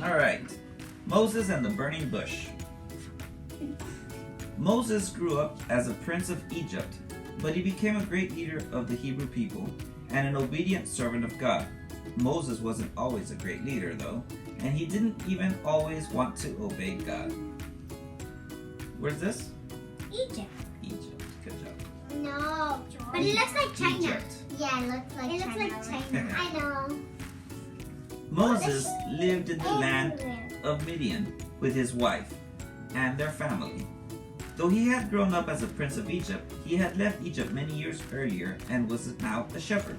Alright, Moses and the burning bush. Moses grew up as a prince of Egypt, but he became a great leader of the Hebrew people and an obedient servant of God. Moses wasn't always a great leader though, and he didn't even always want to obey God. Where's this? Egypt. Egypt. Good job. No, but it looks like China. Egypt. Yeah, it looks like China. I know. Moses lived in the land of Midian with his wife and their family. Though he had grown up as a prince of Egypt, he had left Egypt many years earlier and was now a shepherd.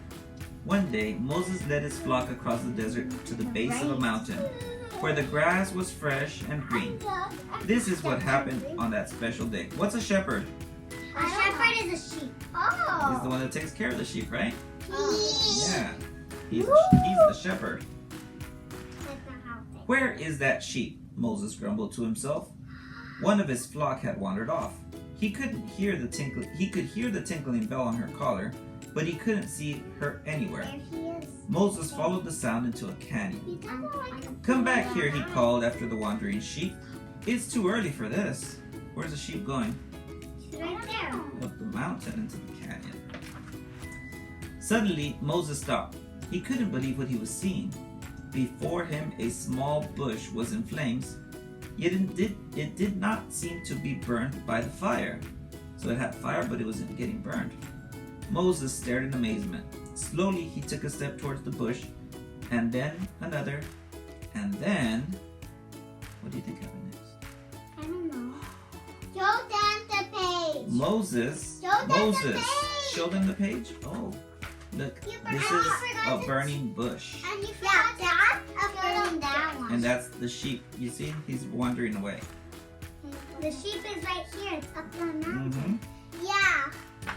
One day, Moses led his flock across the desert to the base of a mountain, where the grass was fresh and green. This is what happened on that special day. What's a shepherd? A shepherd is a sheep. Oh. He's the one that takes care of the sheep, right? Oh. Yeah. He's the shepherd. That's not how they- Where is that sheep? Moses grumbled to himself. One of his flock had wandered off. He could hear the tinkling bell on her collar, but he couldn't see her anywhere. There he is. Moses followed the sound into a canyon. He doesn't like a- Come back here, he called after the wandering sheep. It's too early for this. Where's the sheep going? Right there. Up the mountain into the canyon. Suddenly, Moses stopped. He couldn't believe what he was seeing. Before him, a small bush was in flames, yet it did not seem to be burned by the fire. So it had fire, but it wasn't getting burned. Moses stared in amazement. Slowly, he took a step towards the bush, and then another, and then... What do you think happened next? I don't know. Show them the page. Moses, Show them the Moses, page. show them the page? Oh, look, You this forgot- is you a forgot burning bush. And you forgot that's a burning that one. And that's the sheep. You see, he's wandering away. The sheep is right here. It's up the mountain. Mm-hmm. Yeah.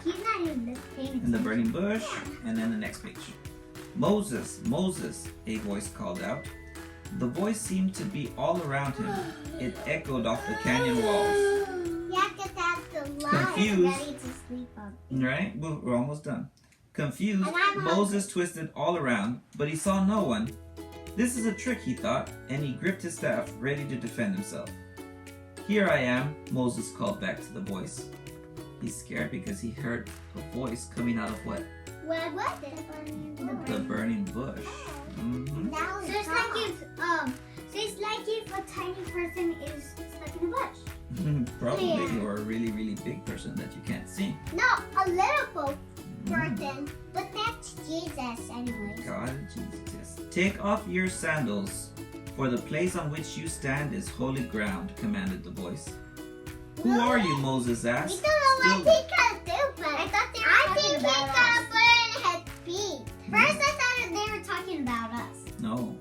He's not even this paying In the burning bush, and then the next page. Moses, Moses, a voice called out. The voice seemed to be all around him. It echoed off the canyon walls. Yeah, because that's the light. Confused. Ready to sleep on. Right? We're almost done. Confused, And I'm Moses twisted all around, but he saw no one. This is a trick, he thought, and he gripped his staff, ready to defend himself. Here I am, Moses called back to the voice. He's scared because he heard a voice coming out of what? What was it? The burning bush. Mm-hmm. So it's like if a tiny person is stuck in a bush. Probably, Yeah. or a really, really big person that you can't see. No, a little person. But that's Jesus anyway. God, Jesus. Take off your sandals, for the place on which you stand is holy ground, commanded the voice. Who are you? Moses We asked. don't know what he can do, but I think he can put in his feet. First I thought they were talking about us. No.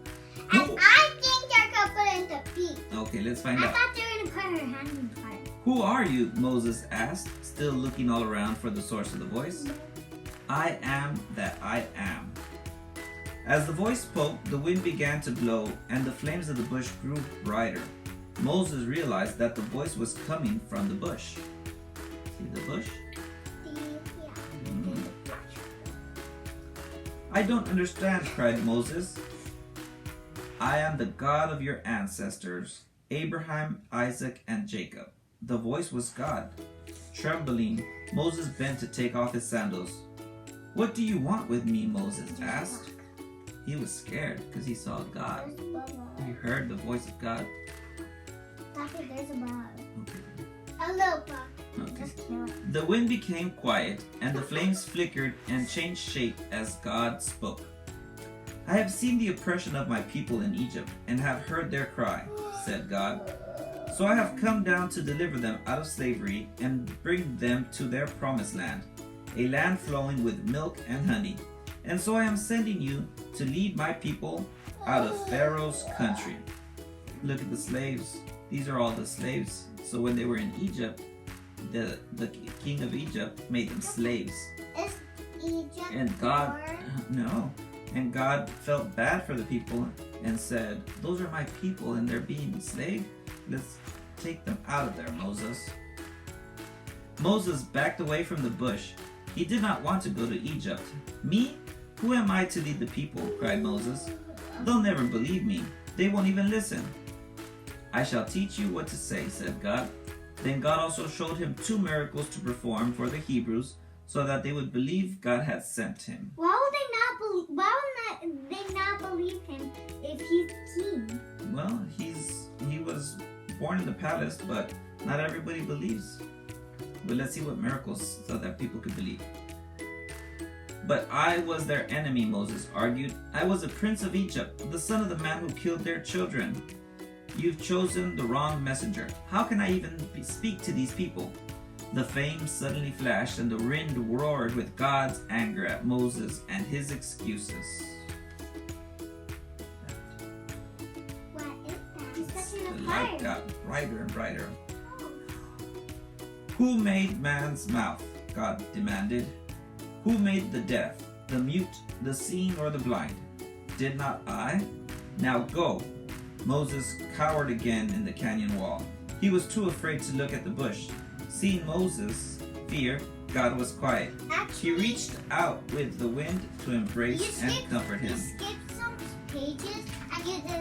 And I think they're going to put in the feet. Okay, let's find I out. thought they were going to put her hand in the heart. Who are you? Moses asked, still looking all around for the source of the voice. I am that I am. As the voice spoke, the wind began to blow, and the flames of the bush grew brighter. Moses realized that the voice was coming from the bush. See the bush? Mm. I don't understand, cried Moses. I am the God of your ancestors, Abraham, Isaac, and Jacob. The voice was God. Trembling, Moses bent to take off his sandals. What do you want with me? Moses asked. He was scared because he saw God. He heard the voice of God. There's a bug. Okay. A little bug. Okay. Just kill it. The wind became quiet, and the flames flickered and changed shape as God spoke. I have seen the oppression of my people in Egypt, and have heard their cry, said God. So I have come down to deliver them out of slavery and bring them to their promised land, a land flowing with milk and honey. And so I am sending you to lead my people out of Pharaoh's country. Look at the slaves. These are all the slaves. So when they were in Egypt, the king of Egypt made them slaves. Is Egypt And God, poor? no. And God felt bad for the people and said, those are my people and they're being enslaved. Let's take them out of there, Moses. Moses backed away from the bush. He did not want to go to Egypt. Me? Who am I to lead the people? Cried Moses. They'll never believe me. They won't even listen. I shall teach you what to say, said God. Then God also showed him 2 miracles to perform for the Hebrews, so that they would believe God had sent him. Why would they not believe? Why would they not believe him if he's king? Well, he was born in the palace, but not everybody believes. But let's see what miracles so that people could believe. But I was their enemy, Moses argued. I was a prince of Egypt, the son of the man who killed their children. You've chosen the wrong messenger. How can I even speak to these people? The flame suddenly flashed and the wind roared with God's anger at Moses and his excuses. What is that? It's touching The a light fire. got brighter and brighter. Who made man's mouth? God demanded. Who made the deaf, the mute, the seeing, or the blind? Did not I? Now go. Moses cowered again in the canyon wall. He was too afraid to look at the bush. Seeing Moses' fear, God was quiet. He reached out with the wind to embrace and comfort him. You skipped some pages and you did